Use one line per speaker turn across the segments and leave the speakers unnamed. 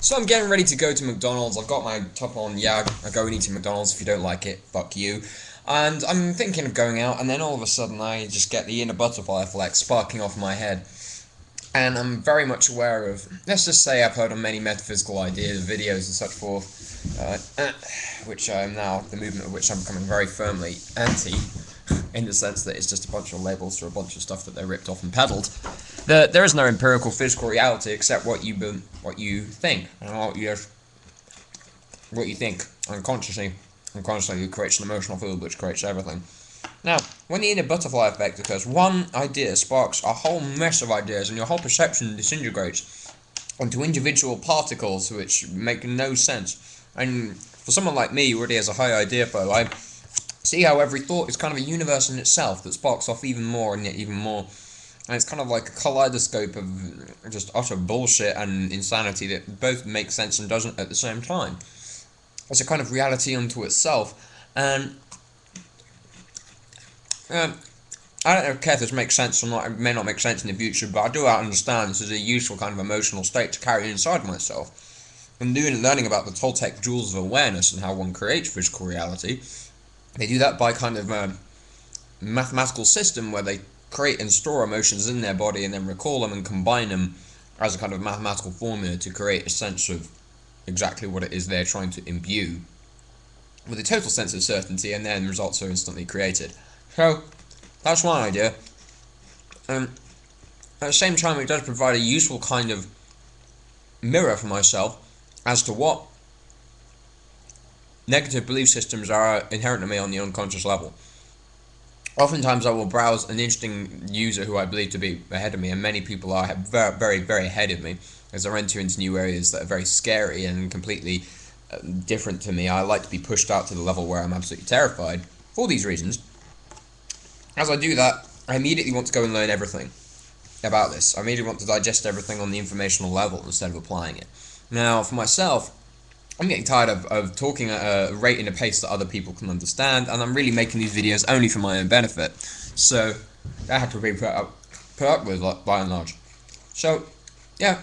So I'm getting ready to go to McDonald's. I've got my top on. Yeah, I go and eat at McDonald's. If you don't like it, fuck you. And I'm thinking of going out, and then all of a sudden I just get the inner butterfly effect sparking off my head. And I'm very much aware of, let's just say I've heard of many metaphysical ideas, videos and such forth, which I am now, the movement of which I'm becoming very firmly anti, in the sense that it's just a bunch of labels for a bunch of stuff that they ripped off and peddled. There is no empirical physical reality except what you think, and what you think unconsciously creates an emotional field which creates everything. Now, when the inner butterfly effect occurs, one idea sparks a whole mess of ideas, and your whole perception disintegrates into individual particles which make no sense. And for someone like me, who already has a high idea flow, I see how every thought is kind of a universe in itself that sparks off even more and yet even more. And it's kind of like a kaleidoscope of just utter bullshit and insanity that both makes sense and doesn't at the same time. It's a kind of reality unto itself, and I don't care if this makes sense or not. It may not make sense in the future, but I do understand this is a useful kind of emotional state to carry inside myself. And learning about the Toltec jewels of awareness and how one creates physical reality, they do that by kind of a mathematical system where they create and store emotions in their body and then recall them and combine them as a kind of mathematical formula to create a sense of exactly what it is they're trying to imbue with a total sense of certainty, and then results are instantly created. So that's one idea. At the same time, it does provide a useful kind of mirror for myself as to what negative belief systems are inherent to me on the unconscious level. Oftentimes I will browse an interesting user who I believe to be ahead of me, and many people are very, very, very ahead of me, as I enter into new areas that are very scary and completely different to me. I like to be pushed out to the level where I'm absolutely terrified, for these reasons. As I do that, I immediately want to go and learn everything about this. I immediately want to digest everything on the informational level instead of applying it. Now, for myself, I'm getting tired of talking at a rate and a pace that other people can understand, and I'm really making these videos only for my own benefit. So, that had to be put up with, by and large. So, yeah,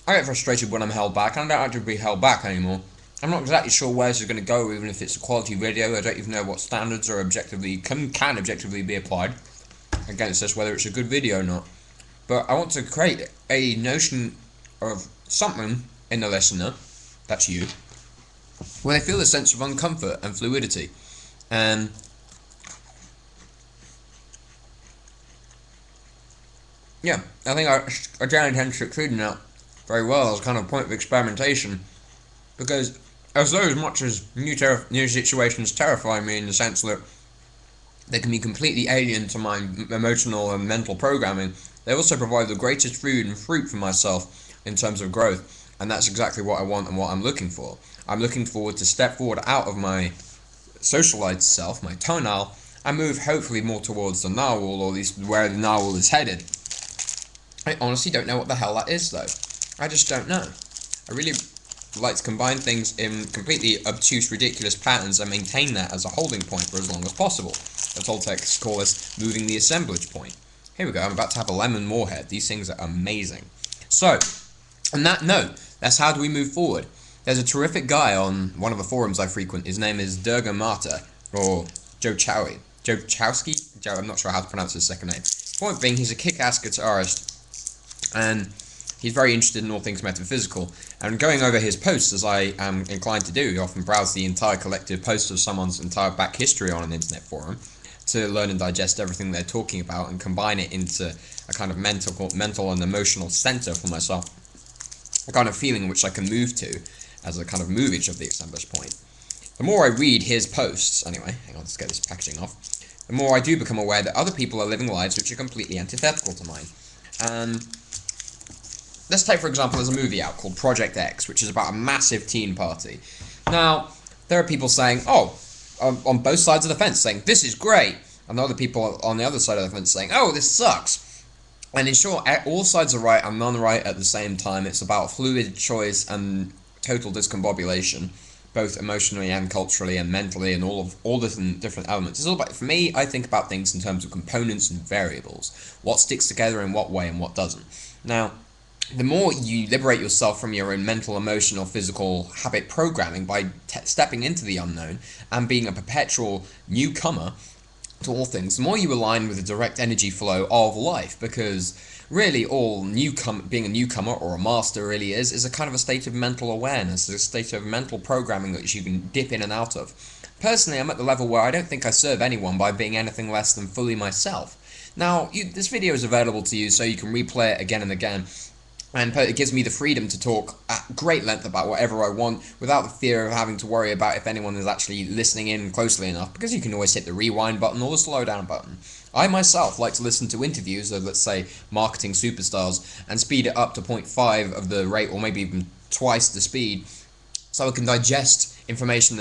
I get frustrated when I'm held back, and I don't have to be held back anymore. I'm not exactly sure where this is going to go, even if it's a quality video. I don't even know what standards are can objectively be applied against this, whether it's a good video or not. But I want to create a notion of something in the listener, that's you, where they feel a sense of uncomfort and fluidity. And yeah, I think I generally tend to succeed in that very well as a kind of point of experimentation, because as much as new situations terrify me in the sense that they can be completely alien to my emotional and mental programming, they also provide the greatest food and fruit for myself in terms of growth. And that's exactly what I want and what I'm looking for. I'm looking forward to step forward out of my socialized self, my TOTALYL, and move hopefully more towards the narwhal, or at least where the narwhal is headed. I honestly don't know what the hell that is, though. I just don't know. I really like to combine things in completely obtuse, ridiculous patterns and maintain that as a holding point for as long as possible. The Toltecs call this moving the assemblage point. Here we go, I'm about to have a lemon moorhead. These things are amazing. So, on that note, that's how do we move forward. There's a terrific guy on one of the forums I frequent. His name is Durga Mata, or Joe Chowski? I'm not sure how to pronounce his second name. Point being, he's a kick-ass guitarist, and he's very interested in all things metaphysical. And going over his posts, as I am inclined to do, you often browse the entire collective posts of someone's entire back history on an internet forum to learn and digest everything they're talking about and combine it into a kind of mental and emotional center for myself. A kind of feeling which I can move to as a kind of movage of the assemblage point. The more I read his posts, anyway, hang on, let's get this packaging off, the more I do become aware that other people are living lives which are completely antithetical to mine. And let's take, for example, there's a movie out called Project X, which is about a massive teen party. Now, there are people saying, on both sides of the fence, saying, this is great, and other people on the other side of the fence saying, oh, this sucks. And in short, all sides are right and none right at the same time. It's about fluid choice and total discombobulation, both emotionally and culturally and mentally, and all different elements. It's all about, for me, I think about things in terms of components and variables. What sticks together in what way and what doesn't. Now, the more you liberate yourself from your own mental, emotional, physical habit programming by stepping into the unknown and being a perpetual newcomer to all things, the more you align with the direct energy flow of life, because really all being a newcomer or a master really is a kind of a state of mental awareness, a state of mental programming that you can dip in and out of. Personally, I'm at the level where I don't think I serve anyone by being anything less than fully myself. Now, this video is available to you so you can replay it again and again, and it gives me the freedom to talk at great length about whatever I want without the fear of having to worry about if anyone is actually listening in closely enough, because you can always hit the rewind button or the slow down button. I myself like to listen to interviews of, let's say, marketing superstars and speed it up to 0.5 of the rate, or maybe even twice the speed, so I can digest information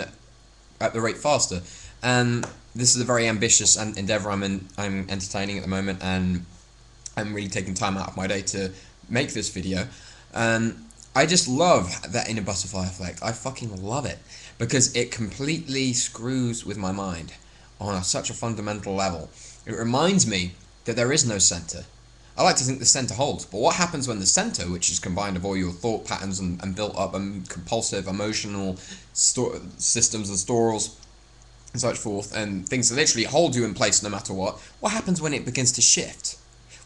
at the rate faster. And this is a very ambitious endeavor I'm entertaining at the moment, and I'm really taking time out of my day to make this video. I just love that inner butterfly effect. I fucking love it, because it completely screws with my mind on such a fundamental level. It reminds me that there is no center. I like to think the center holds, but what happens when the center, which is combined of all your thought patterns and built up and compulsive emotional systems and stores and such forth, and things that literally hold you in place no matter what happens when it begins to shift?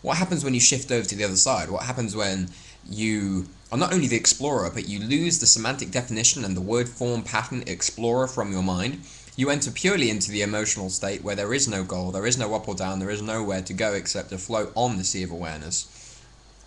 What happens when you shift over to the other side? What happens when you are not only the explorer, but you lose the semantic definition and the word form pattern explorer from your mind? You enter purely into the emotional state where there is no goal, there is no up or down, there is nowhere to go except to float on the sea of awareness.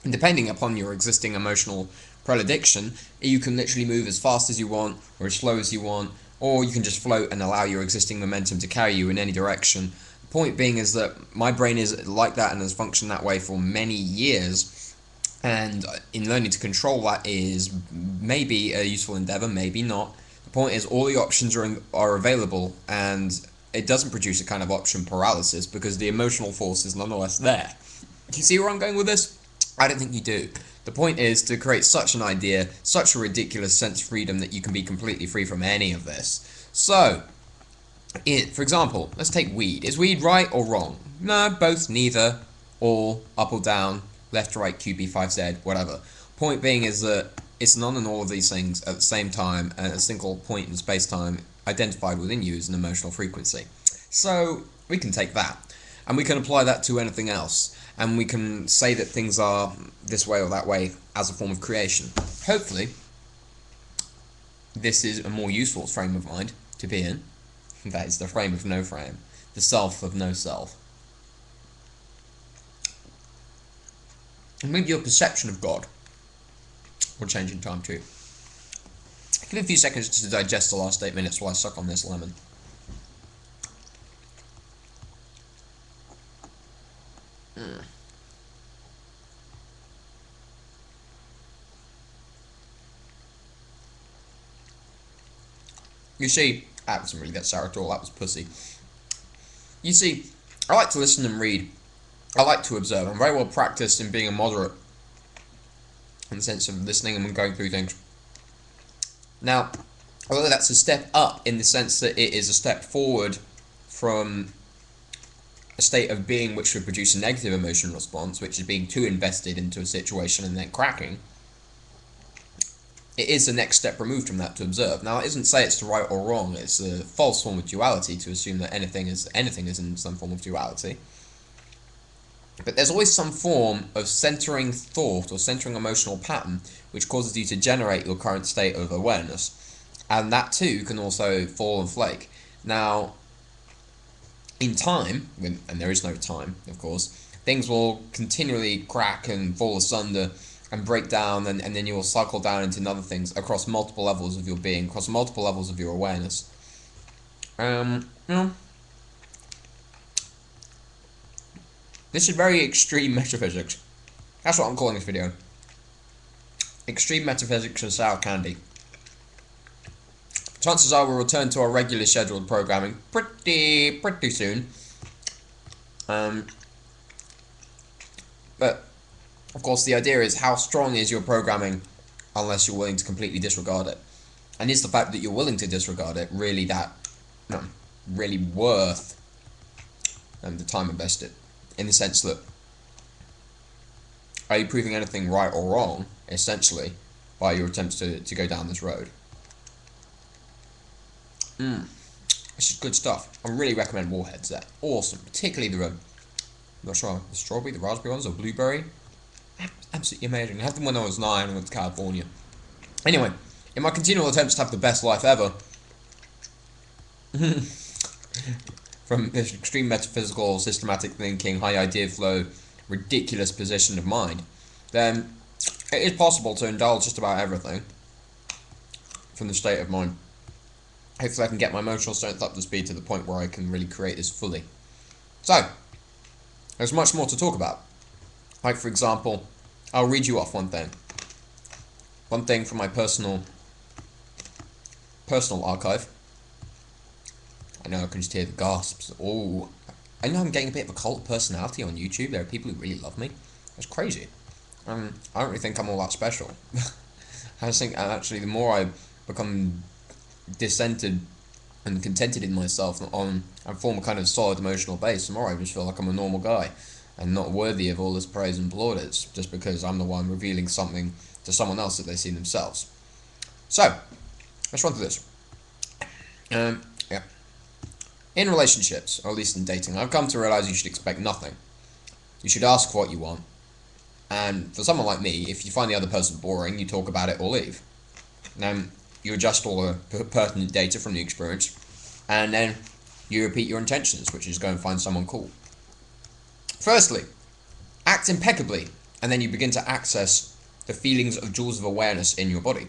And depending upon your existing emotional predilection, you can literally move as fast as you want, or as slow as you want, or you can just float and allow your existing momentum to carry you in any direction. The point being is that my brain is like that and has functioned that way for many years, and in learning to control that is maybe a useful endeavor, maybe not. The point is, all the options are available, and it doesn't produce a kind of option paralysis, because the emotional force is nonetheless there. You see where I'm going with this? I don't think you do. The point is to create such an idea, such a ridiculous sense of freedom, that you can be completely free from any of this. So, for example, let's take weed. Is weed right or wrong? No, both, neither, all, up or down, left, right, QB, 5Z, whatever. Point being is that it's none and all of these things at the same time, at a single point in space-time identified within you as an emotional frequency. So we can take that, and we can apply that to anything else, and we can say that things are this way or that way as a form of creation. Hopefully, this is a more useful frame of mind to be in. That is the frame of no frame, the self of no self. And maybe your perception of God will change in time too. Give me a few seconds to digest the last 8 minutes while I suck on this lemon. You see, that wasn't really that sour at all, that was pussy. You see, I like to listen and read. I like to observe. I'm very well practiced in being a moderate, in the sense of listening and going through things. Now, although that's a step up in the sense that it is a step forward from a state of being which would produce a negative emotional response, which is being too invested into a situation and then cracking, it is the next step removed from that to observe. Now, it doesn't say it's the right or wrong. It's a false form of duality to assume that anything is in some form of duality. But there's always some form of centering thought or centering emotional pattern which causes you to generate your current state of awareness. And that too can also fall and flake. Now, in time, and there is no time, of course, things will continually crack and fall asunder and break down, and then you will cycle down into other things across multiple levels of your being, across multiple levels of your awareness. This is very extreme metaphysics. That's what I'm calling this video. Extreme metaphysics and sour candy. Chances are we'll return to our regularly scheduled programming pretty soon. But of course, the idea is, how strong is your programming unless you're willing to completely disregard it? And is the fact that you're willing to disregard it really really worth the time invested? In the sense that are you proving anything right or wrong, essentially, by your attempts to go down this road? This is good stuff. I really recommend Warheads. They're awesome, particularly the not sure, the strawberry, the raspberry ones, or blueberry. Absolutely amazing. I had them when I was 9 and went to California. Anyway, in my continual attempts to have the best life ever, from this extreme metaphysical, systematic thinking, high idea flow, ridiculous position of mind, then it is possible to indulge just about everything from the state of mind. Hopefully I can get my emotional strength up to speed to the point where I can really create this fully. So, there's much more to talk about. Like, for example, I'll read you off one thing. One thing from my personal archive. I know I can just hear the gasps. Oh, I know I'm getting a bit of a cult personality on YouTube. There are people who really love me. That's crazy. I don't really think I'm all that special. I just think actually the more I become dissented and contented in myself and form a kind of solid emotional base, the more I just feel like I'm a normal guy and not worthy of all this praise and plaudits just because I'm the one revealing something to someone else that they see themselves. So, let's run through this. Yeah. In relationships, or at least in dating, I've come to realize you should expect nothing. You should ask for what you want. And for someone like me, if you find the other person boring, you talk about it or leave. Then you adjust all the pertinent data from the experience, and then you repeat your intentions, which is go and find someone cool. Firstly, act impeccably, and then you begin to access the feelings of jewels of awareness in your body.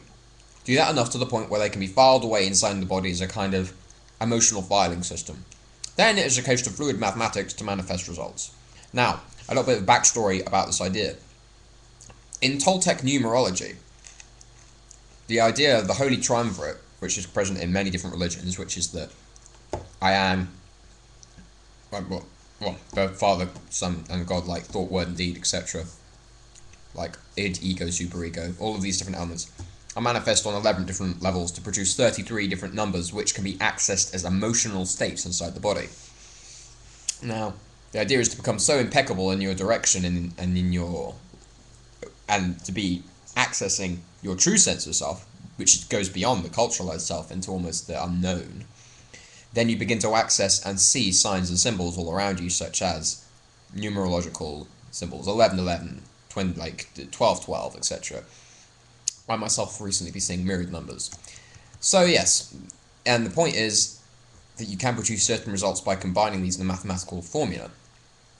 Do that enough to the point where they can be filed away inside the body as a kind of emotional filing system. Then it is a case of fluid mathematics to manifest results. Now, a little bit of backstory about this idea. In Toltec numerology, the idea of the Holy Triumvirate, which is present in many different religions, which is that I am, the Father, Son, and God, like thought, word, and deed, etc. Like id, ego, superego, all of these different elements are manifest on 11 different levels to produce 33 different numbers, which can be accessed as emotional states inside the body. Now, the idea is to become so impeccable in your direction and to be accessing your true sense of self, which goes beyond the culturalized self into almost the unknown. Then you begin to access and see signs and symbols all around you, such as numerological symbols, 1111, 1212, etc. I myself recently be seeing mirrored numbers. So yes, and the point is that you can produce certain results by combining these in a mathematical formula.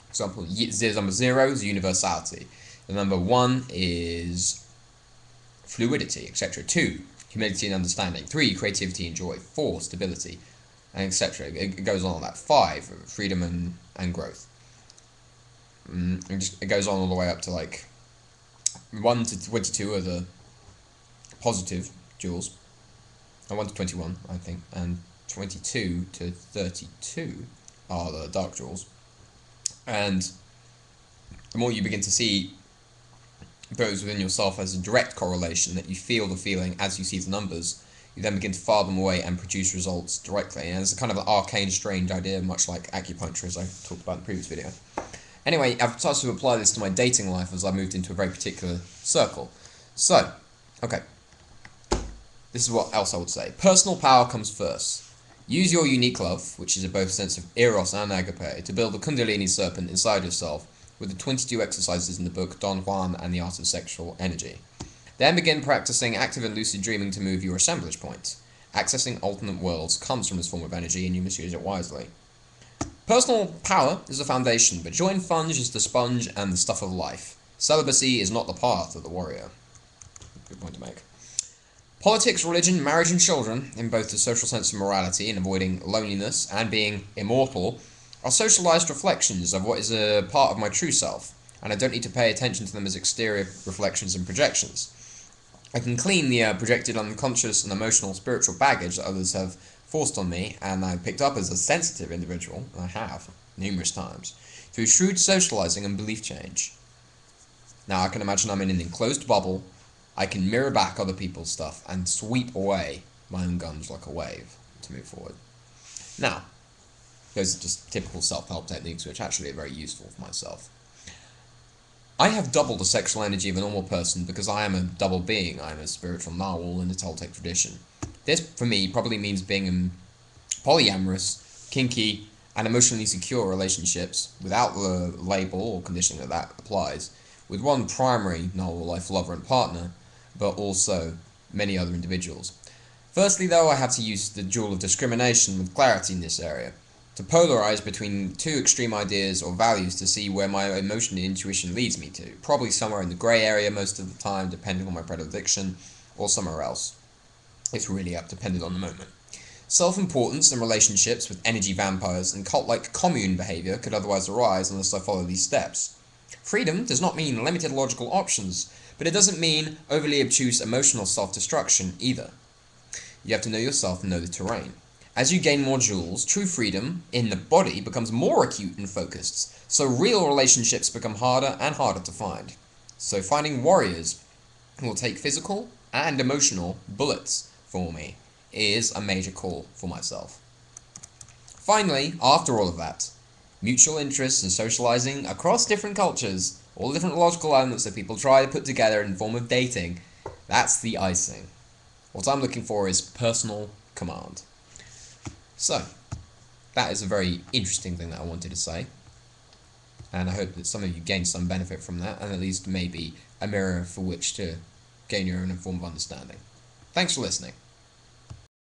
For example, the number 0 is universality. The number 1 is fluidity, etc. 2, humility and understanding. 3, creativity and joy. 4, stability, and etc. It goes on like that. 5, freedom and growth. It goes on all the way up to like 1 to 22 are the positive jewels, and 1 to 21, I think, and 22 to 32 are the dark jewels. And the more you begin to see those within yourself as a direct correlation, that you feel the feeling as you see the numbers, you then begin to file them away and produce results directly. And it's a kind of an arcane, strange idea, much like acupuncture, as I talked about in the previous video. Anyway, I've started to apply this to my dating life as I moved into a very particular circle. So, okay. This is what else I would say. Personal power comes first. Use your unique love, which is a both sense of eros and agape, to build a kundalini serpent inside yourself with the 22 exercises in the book Don Juan and the Art of Sexual Energy. Then begin practicing active and lucid dreaming to move your assemblage point. Accessing alternate worlds comes from this form of energy and you must use it wisely. Personal power is the foundation, but joint funge is the sponge and the stuff of life. Celibacy is not the path of the warrior. Good point to make. Politics, religion, marriage and children, in both the social sense of morality and avoiding loneliness and being immortal, are socialized reflections of what is a part of my true self, and I don't need to pay attention to them as exterior reflections and projections. I can clean the projected unconscious and emotional spiritual baggage that others have forced on me, and I picked up as a sensitive individual, and I have, numerous times, through shrewd socializing and belief change. Now I can imagine I'm in an enclosed bubble. I can mirror back other people's stuff and sweep away my own guns like a wave to move forward. Now, those are just typical self-help techniques which actually are very useful for myself. I have double the sexual energy of a normal person because I am a double being. I am a spiritual narwhal in the Toltec tradition. This, for me, probably means being in polyamorous, kinky, and emotionally secure relationships without the label or conditioning that applies, with one primary narwhal life lover and partner, but also many other individuals. Firstly, though, I have to use the jewel of discrimination with clarity in this area, to polarize between two extreme ideas or values to see where my emotion and intuition leads me to, probably somewhere in the grey area most of the time, depending on my predilection, or somewhere else. It's really up, depending on the moment. Self-importance and relationships with energy vampires and cult-like commune behavior could otherwise arise unless I follow these steps. Freedom does not mean limited logical options, but it doesn't mean overly obtuse emotional self-destruction either. You have to know yourself and know the terrain. As you gain more jewels, true freedom in the body becomes more acute and focused, so real relationships become harder and harder to find. So finding warriors who will take physical and emotional bullets for me is a major call for myself. Finally, after all of that, mutual interests and socializing across different cultures, all the different logical elements that people try to put together in the form of dating, that's the icing. What I'm looking for is personal command. So, that is a very interesting thing that I wanted to say. And I hope that some of you gained some benefit from that, and at least maybe a mirror for which to gain your own informed understanding. Thanks for listening.